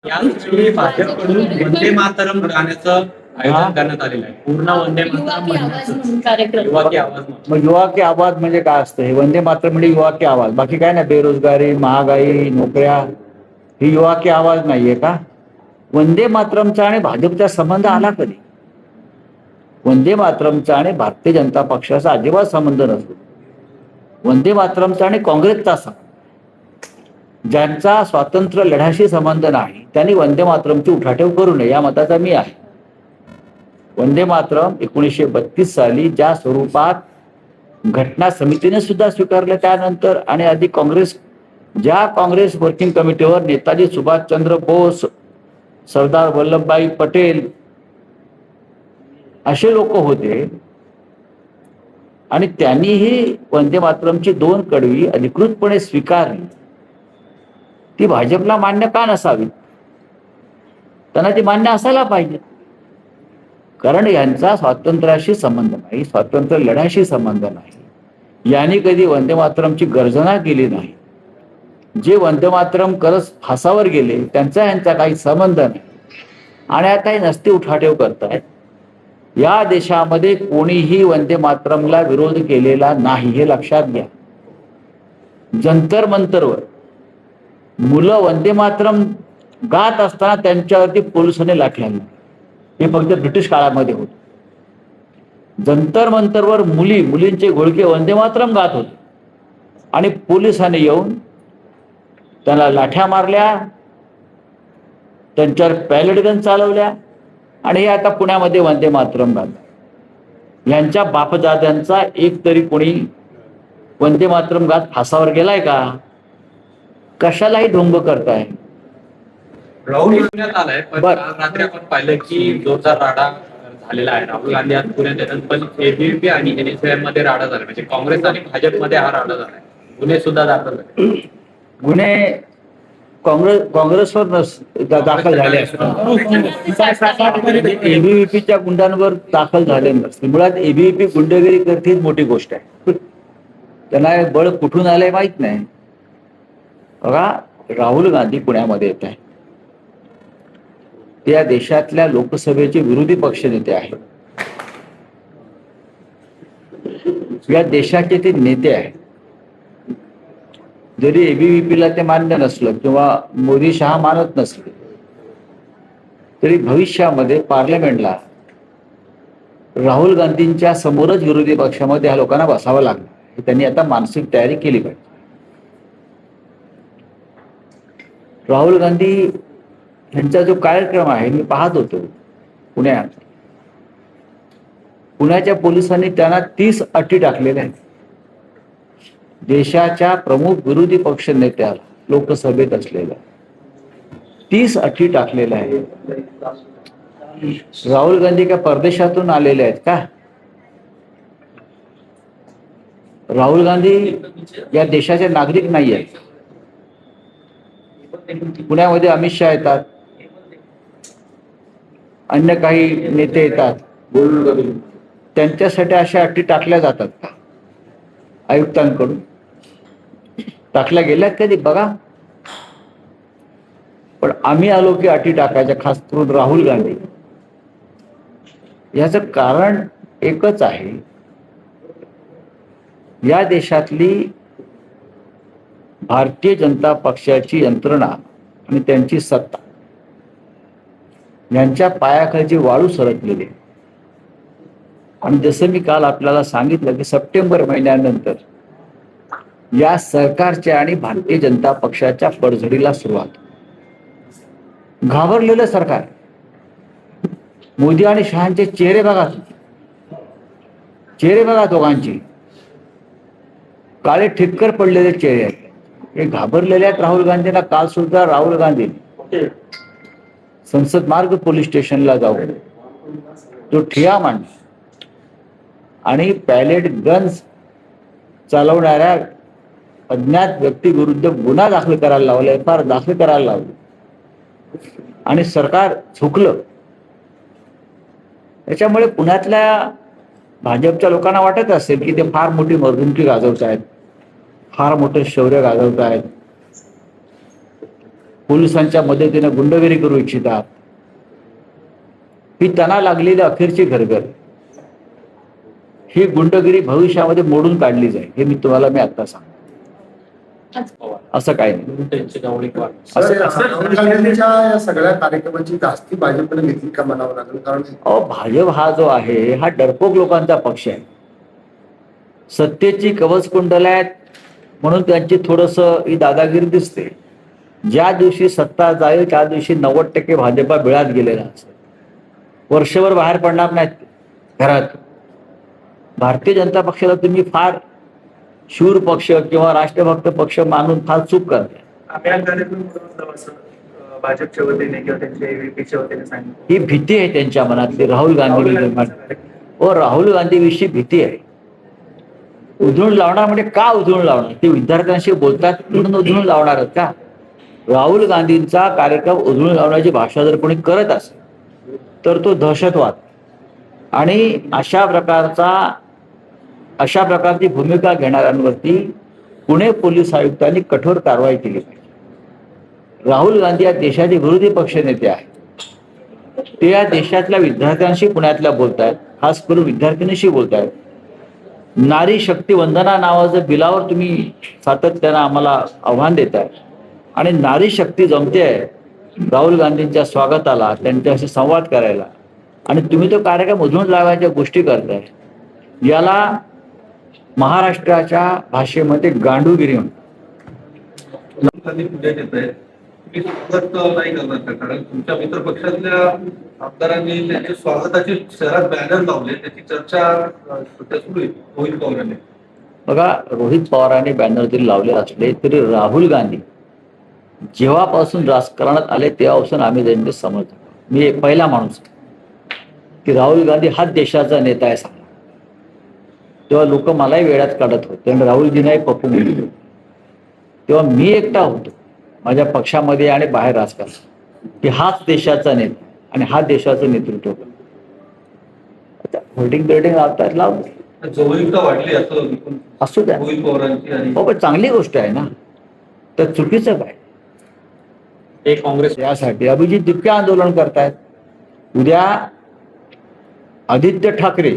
यावेळी भाजपकडून वंदे मातरम गाण्याचं आयोजन करण्यात आलेलं आहे. पूर्ण वंदे मातरम म्हणण्याचं युवा की आवाज मग युवा की आवाज म्हणजे काय असतं? हे वंदे मातरम म्हणजे युवा की आवाज, बाकी काय नाही. बेरोजगारी, महागाई, नोकऱ्या, ही युवा की आवाज नाहीये का? वंदे मातरमचा आणि भाजपचा संबंध आला कधी? वंदे मातरमचा आणि भारतीय जनता पक्षाचा अजिबात संबंध नसतो. वंदे मातरमचा आणि काँग्रेसचा संबंध. ज्यांचा स्वातंत्र्य लढ्याशी संबंध नाही त्यांनी वंदे मातरमची उठाठेव करू नये या मताचा मी आहे. वंदे मातरम 1932 साली ज्या स्वरूपात घटना समितीने सुद्धा स्वीकारलं त्यानंतर, आणि आधी काँग्रेस वर्किंग कमिटीवर नेताजी सुभाषचंद्र बोस, सरदार वल्लभभाई पटेल असे लोक होते, आणि त्यांनीही वंदे मातरमची 2 कडवी अधिकृतपणे स्वीकारली. ती भाजपला मान्य का नसावी? त्यांना ती मान्य असायला पाहिजे, कारण यांचा स्वातंत्र्याशी संबंध नाही, स्वातंत्र्य लढ्याशी संबंध नाही. यांनी कधी वंदे मातरमची गर्जना केली नाही. जे वंदे मातरम करत फासावर गेले त्यांचा यांचा काही संबंध नाही, आणि आता हे नसते उठाठेव करतायत. या देशामध्ये कोणीही वंदे मातरमला विरोध केलेला नाही, हे लक्षात घ्या. जंतर मंतरवर मुलं वंदे मातरम गात असताना त्यांच्यावरती पोलिसांनी लाठी आणली. हे फक्त ब्रिटिश काळामध्ये होत. जंतर मंतरवर मुलींचे घोळके वंदे मातरम गात होते, आणि पोलिसांनी येऊन त्यांना लाठ्या मारल्या, त्यांच्यावर पॅलेट गन चालवल्या, आणि हे आता पुण्यामध्ये वंदे मातरम गात. यांच्या बापदाद्यांचा एक तरी कोणी वंदे मातरम गात फासावर गेलाय का? कशालाही ढोंग करताय. राहुल पुण्यात आलाय, पण काल रात्री आपण पाहिलं की जोरदार राडा झालेला आहे. राहुल गांधी आज पुण्यात येतात, पण एबीव्हीपी आणि एनएसयूआय मध्ये राडा झाला, म्हणजे काँग्रेस आणि भाजपमध्ये हा राडा झालाय. गुन्हे सुद्धा दाखल झाले. गुन्हे काँग्रेसवर दाखल झाले असतात, एबीव्हीपीच्या गुंडांवर दाखल झाले नसते. मुळात एबीव्हीपी गुंडगिरी करते ही मोठी गोष्ट आहे. त्यांना बळ कुठून आलंय माहित नाही. बघा, राहुल गांधी पुण्यामध्ये येत आहे. ते या देशातल्या लोकसभेचे विरोधी पक्षनेते आहेत. या देशाचे ते नेते आहेत. जरी एबीव्हीपीला ते मान्य नसलं किंवा मोदी शहा मानत नसले, तरी भविष्यामध्ये पार्लमेंटला राहुल गांधींच्या समोरच विरोधी पक्षामध्ये ह्या लोकांना बसावं लागलं. हे त्यांनी आता मानसिक तयारी केली पाहिजे. राहुल गांधी यांचा जो कार्यक्रम आहे मी पाहत होतो पुण्यात. पुण्याच्या पोलिसांनी त्यांना 30 अटी टाकलेल्या आहेत. देशाच्या प्रमुख विरोधी पक्ष नेत्याला लोकसभेत असलेल्या 30 अटी टाकलेल्या आहेत. राहुल गांधी का परदेशातून आलेले आहेत का? राहुल गांधी या देशाचे नागरिक नाही आहेत. पुण्यामध्ये अमित शहा येतात, अन्य काही नेते येतात, त्यांच्यासाठी अशा अटी टाकल्या जातात का? आयुक्तांकडून टाकल्या गेल्यात कधी बघा. पण आम्ही आलो की अटी टाकायच्या, खास करून राहुल गांधी. याचं कारण एकच आहे, या देशातली भारतीय जनता पक्षाची यंत्रणा आणि त्यांची सत्ता यांच्या पायाखालची वाळू सरकलेली आहे. आणि जसं मी काल आपल्याला सांगितलं की सप्टेंबर महिन्यानंतर या सरकारच्या आणि भारतीय जनता पक्षाच्या पडझडीला सुरुवात. घाबरलेलं सरकार. मोदी आणि शहांचे चेहरे बघा, चेहरे बघा दोघांची, काळे ठिक्कर पडलेले चेहरे आहेत. हे घाबरलेले आहेत राहुल गांधींना. काल सुद्धा राहुल गांधी संसद मार्ग पोलीस स्टेशनला जाऊन तो ठिया मांडला आणि पॅलेट गन्स चालवणाऱ्या अज्ञात व्यक्तीविरुद्ध गुन्हा दाखल करायला लावला, FIR दाखल करायला लावली, आणि सरकार झुकलं. त्याच्यामुळे पुण्यातल्या भाजपच्या लोकांना वाटत असेल की ते फार मोठी मर्दुमकी गाजवत आहेत, फार मोठं शौर्य गाजवत आहेत. पोलिसांच्या मदतीने गुंडगिरी करू इच्छितात, ही त्यांना लागलेली अखेरची घरघर. ही गुंडगिरी भविष्यामध्ये मोडून काढली जाईल, हे मी तुम्हाला आता सांगतो. असं काही नाही. त्यांची जवळीक वाढ. राहुल गांधींच्या या सगळ्या कार्यक्रमाची जास्ती भाजपने घेतली का म्हणावं लागेल, कारण भाजप हा जो आहे हा डरपोक लोकांचा पक्ष आहे. सत्तेची कवच कुंडल आहेत म्हणून त्यांची थोडंसं ही दादागिरी दिसते. ज्या दिवशी सत्ता जाईल त्या दिवशी 90% भाजपा बिळात गेलेला असतो. वर्षभर बाहेर पडणार नाहीत घरात. भारतीय जनता पक्षाला तुम्ही फार शूर पक्ष किंवा राष्ट्रभक्त पक्ष मानून फार चूक करताय. आम्ही या कार्यक्रम असं भाजपच्या वतीने किंवा त्यांच्या AVP वतीने सांगितलं. ही भीती आहे त्यांच्या मनातली राहुल गांधी निर्माण. व राहुल गांधीविषयी भीती आहे. उधळून लावणार म्हणजे का उधळून लावणार? ते विद्यार्थ्यांशी बोलतात म्हणून उधळून लावणार आहेत का? राहुल गांधींचा कार्यक्रम उधळून लावण्याची भाषा जर कोणी करत असेल तर तो दहशतवाद आणि अशा प्रकारची भूमिका घेणाऱ्यांवरती पुणे पोलीस आयुक्तांनी कठोर कारवाई केली पाहिजे. राहुल गांधी या देशाचे विरोधी पक्षनेते आहेत. ते या देशातल्या विद्यार्थ्यांशी पुण्यातल्या बोलतायत, खास करून विद्यार्थिनीशी बोलतायत. नारी शक्ती वंदना नावाचं बिलावर तुम्ही सातत्यानं आम्हाला आव्हान देताय आणि नारी शक्ती जमते आहे राहुल गांधींच्या स्वागताला, त्यांच्याशी संवाद करायला, आणि तुम्ही तो कार्यक्रम उधळून लावायच्या गोष्टी करताय. याला महाराष्ट्राच्या भाषेमध्ये गांडूगिरी म्हणतात. पुण्यात येत आहे, तुम्ही स्वागत नाही करणार का? कारण तुमच्या मित्र पक्षातल्या आमदारांनी त्यांच्या स्वागताची शहरात बॅनर लावले, त्याची चर्चा सध्या सुरू आहे रोहित पवारांनी. बघा, रोहित पवारांनी बॅनर जरी लावले असले तरी राहुल गांधी जेव्हापासून राजकारणात आले तेव्हापासून आम्ही त्यांचे समर्थक. मी एक पहिला माणूस की राहुल गांधी हाच देशाचा नेता आहे सांगा. तेव्हा लोक मलाही वेळात काढत होते आणि राहुलजी नाही पप्पू म्हणतो. तेव्हा मी एकटा होतो माझ्या पक्षामध्ये आणि बाहेर राजकारण की हाच देशाचा नेता आणि हा देशाचं नेतृत्व करतो. आता होल्डिंग बिल्डिंग लावतात लावतात, जवळीकता वाढली असं असू द्या. रोहित पवारांची आणि हो, पण चांगली गोष्ट आहे ना. तर चुकीचं काय? हे काँग्रेस यासाठी अभिजित दिपके आंदोलन करतायत. उद्या आदित्य ठाकरे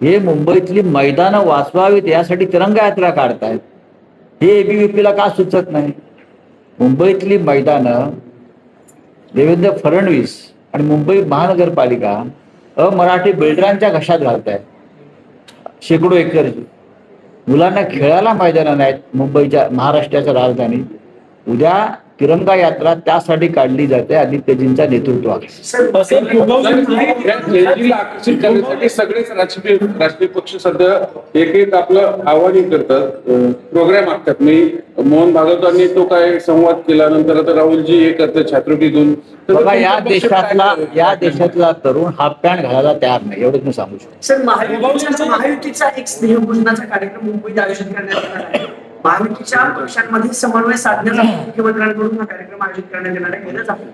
हे मुंबईतली मैदानं वाचवावीत यासाठी तिरंगा यात्रा काढतायत. हे ABVPला का सुचत नाही? मुंबईतली मैदानं देवेंद्र फडणवीस आणि मुंबई महानगरपालिका अमराठी बिल्डरांच्या घशात घालतायत. शेकडो एकरची मुलांना खेळायला मैदानं नाहीत मुंबईच्या, महाराष्ट्राच्या राजधानीत. उद्या तिरंगा यात्रा त्यासाठी काढली जाते आदित्यजींच्या नेतृत्वाखाली. जयंतीला आकर्षित करण्यासाठी सगळेच राजकीय पक्ष सध्या एक आपलं आव्हान करतात, प्रोग्राम आखतात. मी मोहन भागवतांनी तो काय संवाद केला, नंतर आता राहुलजी हे करतात छात्रपती घेऊन. बघा, या देशातला तरुण हाफ पॅन्ट घालायला तयार नाही, एवढंच मी सांगू शकतो. सर, महायुतीचा एक स्नेहपूजनाचा कार्यक्रम मुंबईत आयोजित करण्यात येणार आहे. महायुतीच्या पक्षांमध्ये समन्वय साधण्यासाठी मुख्यमंत्र्यांकडून हा कार्यक्रम आयोजित करण्यात येणार आहे. गरज आहे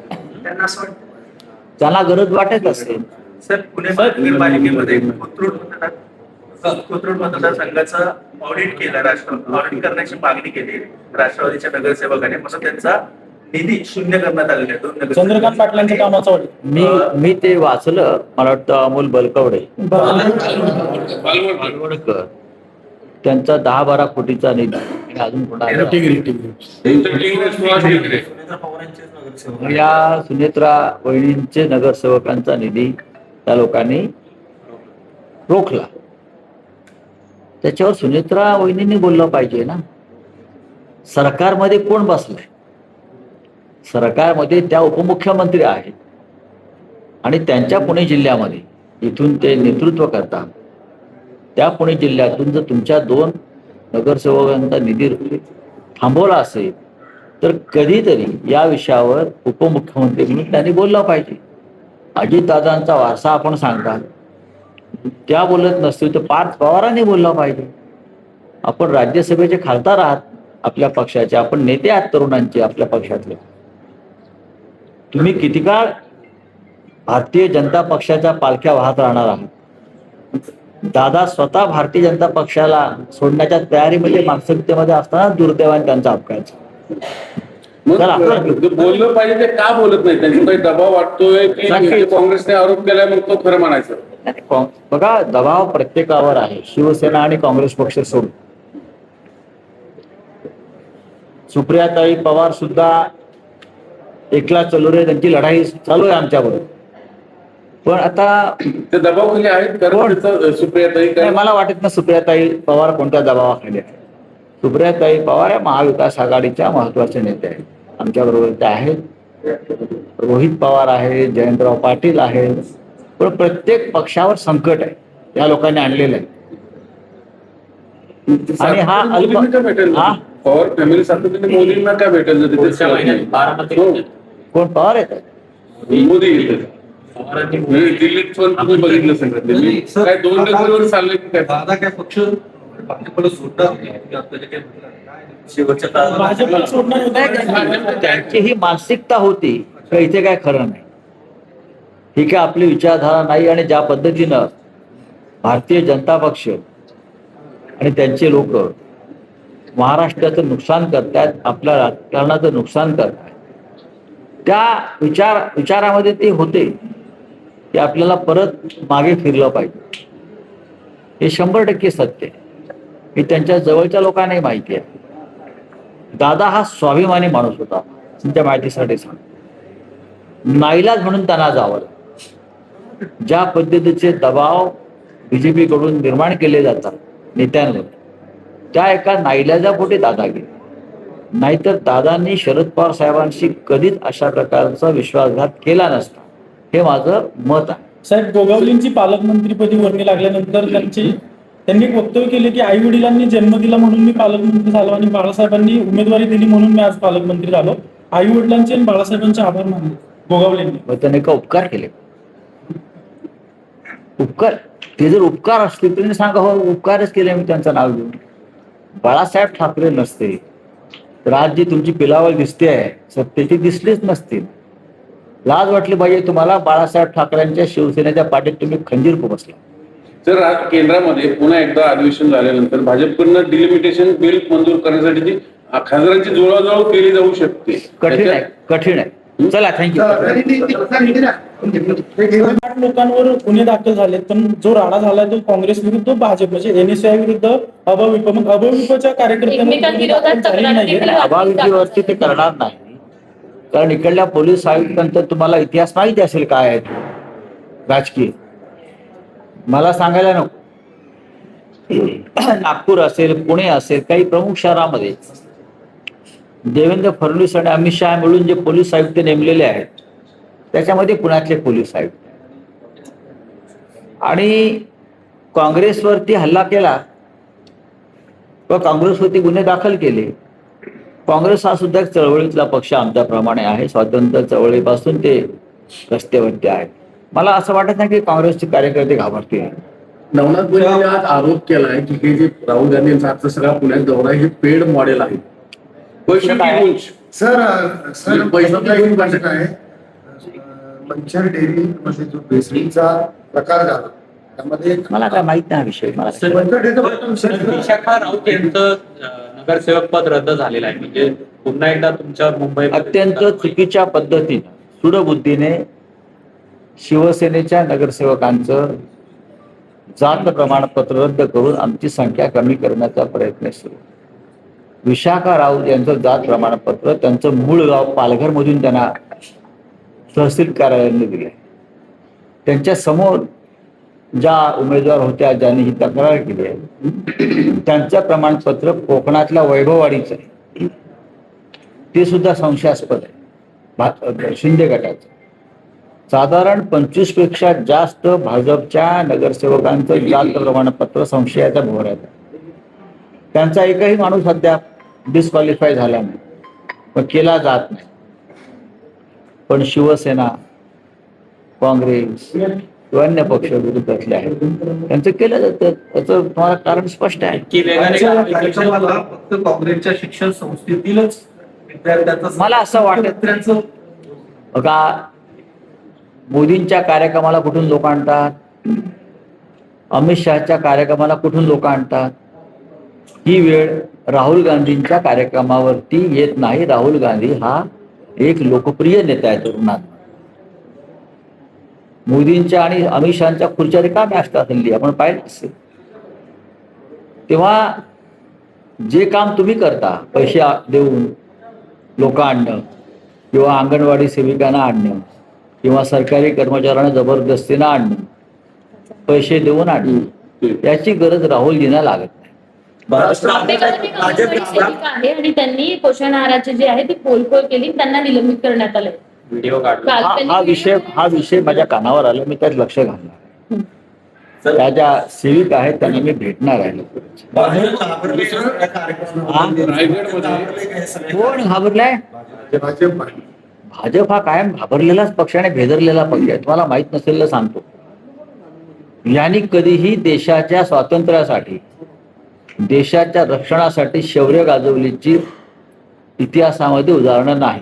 त्यांना असं वाटतं? त्यांना गरज वाटत असेल. सर, पुणे महानगरपालिकेमध्ये कोथरूड मतदारसंघाचं ऑडिट केलं. ऑडिट करण्याची मागणी केली राष्ट्रवादीच्या नगरसेवकाने, म्हणून त्यांचा निधी शून्य करण्यात आलेला आहे. चंद्रकांत पाटलांच्या कामाचं वाटतं. मी ते वाचलं. मला वाटतं अमोल बलकवडे बालवडकर त्यांचा 10-12 कोटीचा निधी आणि अजून या सुनेत्रा वहिनींचे नगरसेवकांचा निधी त्या लोकांनी रोखला. त्याच्यावर सुनेत्रा वहिनींनी बोललं पाहिजे ना. सरकारमध्ये कोण बसलाय? सरकारमध्ये त्या उपमुख्यमंत्री आहेत आणि त्यांच्या पुणे जिल्ह्यामध्ये इथून ते नेतृत्व करतात. त्या पुणे जिल्ह्यातून जर तुमच्या 2 नगरसेवकांचा निधी थांबवला असेल तर कधीतरी या विषयावर उपमुख्यमंत्री म्हणून त्यांनी बोललं पाहिजे. अजितदादांचा वारसा आपण सांगता, त्या बोलत नसतील तर पार्थ पवारांनी बोललं पाहिजे. आपण राज्यसभेचे खासदार आहात आपल्या पक्षाचे, आपण नेते आहात तरुणांचे आपल्या पक्षातले. तुम्ही किती काळ भारतीय जनता पक्षाच्या पालख्या वाहत राहणार आहात? दादा स्वतः भारतीय जनता पक्षाला सोडण्याच्या तयारीमध्ये मानसिकतेमध्ये असताना दुर्दैवाने त्यांचा अपघात. मग चला. जे बोललं पाहिजे ते का बोलत नाही? त्यांचा काही दबाव वाटतोय की नक्कीच. काँग्रेसने आरोप केलाय मग तो खरं म्हणायचं? नाही, बघा, दबाव प्रत्येकावर आहे, शिवसेना आणि काँग्रेस पक्ष सोडून. सुप्रियाताई पवार सुद्धा एकला चलुरे, त्यांची लढाई चालू आहे आमच्याबरोबर. पण आता ते दबावाखाली आहेत कारण कोण? त्याचं सुप्रियाताई नाही, काय मला वाटत नाही सुप्रियाताई पवार कोणत्या दबावाखाली आहे. सुप्रियाताई पवार या महाविकास आघाडीच्या महत्वाचे नेते आहेत. आमच्याबरोबर ते आहेत. रोहित पवार आहे, जयंतराव पाटील आहेत. पण प्रत्येक पक्षावर संकट आहे, या लोकांनी आणलेलं आहे. आणि हा अल्प मोदींना का भेटेल? हा? पवार फॅमिली सातत्याने मोदींना का भेटेल? तिथे पुढच्या महिन्यात बारामती हो. कोण पवार आहेत? मोदी येतात. पवारांनी दिल्लीत पण तुम्ही बघितलं सगळं. सर, काय 2 डझनवर चाललंय की काय? दादा काय पक्ष भाजपला सोडणार नाही की आपल्याला काय म्हणतात? काय शेवटच्या काळात भाजपला सोडणार नाही, त्यांची ही मानसिकता होती का इथे काय खरं नाही, ही काय आपली विचारधारा नाही. आणि ज्या पद्धतीनं भारतीय जनता पक्ष आणि त्यांचे लोक महाराष्ट्राचं नुकसान करतात, आपल्या राजकारणाचं नुकसान करतात, त्या विचारामध्ये ते होते की आपल्याला परत मागे फिरलं पाहिजे. हे 100% सत्य आहे. हे त्यांच्या जवळच्या लोकांनाही माहिती आहे. दादा हा स्वाभिमानी माणूस होता, तुमच्या माहितीसाठी सांग. नाईलाज म्हणून त्यांना जावं. ज्या पद्धतीचे दबाव बीजेपी कडून निर्माण केले जातात नेत्यांवर, त्या एका नाईलाजापोटी दादा गेले. नाहीतर दादांनी शरद पवार साहेबांशी कधीच अशा प्रकारचा विश्वासघात केला नसता, हे माझं मत आहे. साहेब, गोगावलेंची पालकमंत्रीपदी वर्णी लागल्यानंतर त्यांनी एक वक्तव्य केले की आई वडिलांनी जन्म दिला म्हणून मी पालकमंत्री झालो आणि बाळासाहेबांनी उमेदवारी दिली म्हणून मी आज पालकमंत्री झालो. आई वडिलांचे आणि बाळासाहेबांचे आभार मानले गोगावलेंनी. मग त्याने का उपकार केले? उपकार, ते जर उपकार असतील तर सांगा, हो उपकारच केले मी त्यांचं नाव घेऊन. बाळासाहेब ठाकरे नसते तर आज जी तुमची पिलावल दिसते आहे सत्तेची दिसलीच नसतील. लाज वाटली पाहिजे तुम्हाला. बाळासाहेब ठाकरेंच्या शिवसेनेच्या पाठीत तुम्ही खंजीर बसला. जर आज केंद्रामध्ये पुन्हा एकदा अधिवेशन झाल्यानंतर भाजपकडनं डिलिमिटेशन बिल मंजूर करण्यासाठी खासदारांची जुळवाजुळव केली जाऊ शकते. कठीण आहे, कठीण आहे. चला, थँक्यू. 8 लोकांवर गुन्हे दाखल झाले, पण जो राडा झालाय तो काँग्रेस विरुद्ध भाजप म्हणजे NSY विरुद्ध अभाविप. मग अभाविपच्या कार्यकर्त्यांवर गुन्हे दाखल झालेले नाहीये. अभाविपीवरती ते करणार नाही, कारण इकडल्या पोलीस आयुक्तांचा तुम्हाला इतिहास माहिती असेल काय आहे तो राजकीय. मला सांगायला नको. नागपूर असेल, पुणे असेल, काही प्रमुख शहरामध्ये देवेंद्र फडणवीस आणि अमित शहा मिळून जे पोलीस आयुक्त नेमलेले आहेत त्याच्यामध्ये पुण्यातले पोलीस आयुक्त. आणि काँग्रेसवरती हल्ला केला व काँग्रेसवरती गुन्हे दाखल केले. काँग्रेस हा सुद्धा एक चळवळीतला पक्ष आमच्याप्रमाणे आहे. स्वातंत्र्य चळवळीपासून ते रस्त्यावरती आहे. मला असं वाटत नाही की काँग्रेसचे कार्यकर्ते घाबरतील. नवनाथ बोलले आज आरोप केलाय की हे जे राहुल गांधी यांचा आजचा सगळा पुण्यात दौरा आहे हे पेड मॉडेल आहे. पैसे घेऊन सर पैशाचा एक प्रश्न आहे. मंचर डेअरी मध्ये जो भेसळीचा प्रकार झाला त्यामध्ये मला काय माहित नाही हा विषय. मला मंचर डेअरीचा विशाखा राऊत यांचं नगरसेवक पद रद्द झालेलं आहे. म्हणजे पुन्हा एकदा तुमच्या मुंबई अत्यंत चुकीच्या पद्धतीने सूडबुद्धीने शिवसेनेच्या नगरसेवकांचं जात प्रमाणपत्र रद्द करून आमची संख्या कमी करण्याचा प्रयत्न सुरू. विशाखा राऊत यांचं जात प्रमाणपत्र त्यांचं मूळ गाव पालघर मधून त्यांना तहसील कार्यालयाने दिले. त्यांच्या समोर ज्या उमेदवार होत्या ज्यांनी ही तक्रार केली आहे त्यांचं प्रमाणपत्र कोकणातल्या वैभववाडीचं आहे. ते सुद्धा संशयास्पद आहे. शिंदे गटाचं साधारण 25 पेक्षा जास्त भाजपच्या नगरसेवकांचं जात प्रमाणपत्र संशयाच्या भोवऱ्यात आहे. त्यांचा एकही माणूस अद्याप डिस्क्वालिफाय झाला नाही, पण केला जात नाही. पण शिवसेना, काँग्रेस किंवा अन्य पक्ष विरोधातले आहेत त्यांचं केलं जातं. त्याचं तुम्हाला कारण स्पष्ट आहे. की वेगाने कार्यक्रमाला फक्त काँग्रेसच्या शिक्षण संस्थेतीलच विद्यार्थ्यांचा मला असं वाटत त्यांचं बघा, मोदींच्या कार्यक्रमाला कुठून लोक आणतात, अमित शहाच्या कार्यक्रमाला कुठून लोक आणतात. ही वेळ राहुल गांधींच्या कार्यक्रमावरती येत नाही. राहुल गांधी हा एक लोकप्रिय नेता आहे तरुणांना. मोदींच्या आणि अमित शहाच्या खुर्च्या रिकाम्या असतात हल्ली, आपण पाहिलं असेल. तेव्हा जे काम तुम्ही करता, पैसे देऊन लोक आणणं किंवा अंगणवाडी सेविकांना आणणं किंवा सरकारी कर्मचाऱ्यांना जबरदस्तीनं आणणं, पैसे देऊन आणणं, याची गरज राहुलजींना लागत नाही. आंबेडकरांनी काँग्रेसवाडी सेविका आहे आणि त्यांनी पोषण आहाराचे जे आहे ती पोलखोल केली, त्यांना निलंबित करण्यात आलंय. व्हिडिओ काढला. हा विषय माझ्या कानावर आला, मी त्यात लक्ष घालणार. त्या ज्या सेविका आहेत त्यांना मी भेटणार आहे. कोण घाबरलाय? भाजप हा कायम घाबरलेलाच पक्ष आणि भेदरलेला पक्ष आहे. तुम्हाला माहित नसेल तर सांगतो. यांनी कधीही देशाच्या स्वातंत्र्यासाठी, देशाच्या रक्षणासाठी शौर्य गाजवलीची इतिहासामध्ये उदाहरणं नाही.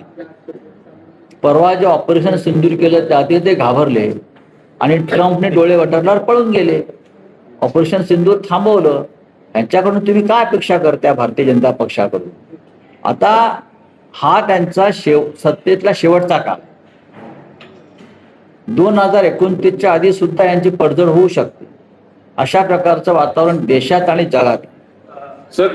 परवा जे ऑपरेशन सिंदूर केलं त्यात ते घाबरले आणि ट्रम्पने डोळे वटारल्यावर पळून गेले. ऑपरेशन सिंदूर थांबवलं. यांच्याकडून तुम्ही काय अपेक्षा करता भारतीय जनता पक्षाकडून? आता हा त्यांचा सत्तेतला शेवटचा काळ. 2029च्या आधी सुद्धा यांची पडझड होऊ शकते. अशा प्रकारचं वातावरण देशात आणि जगात. सर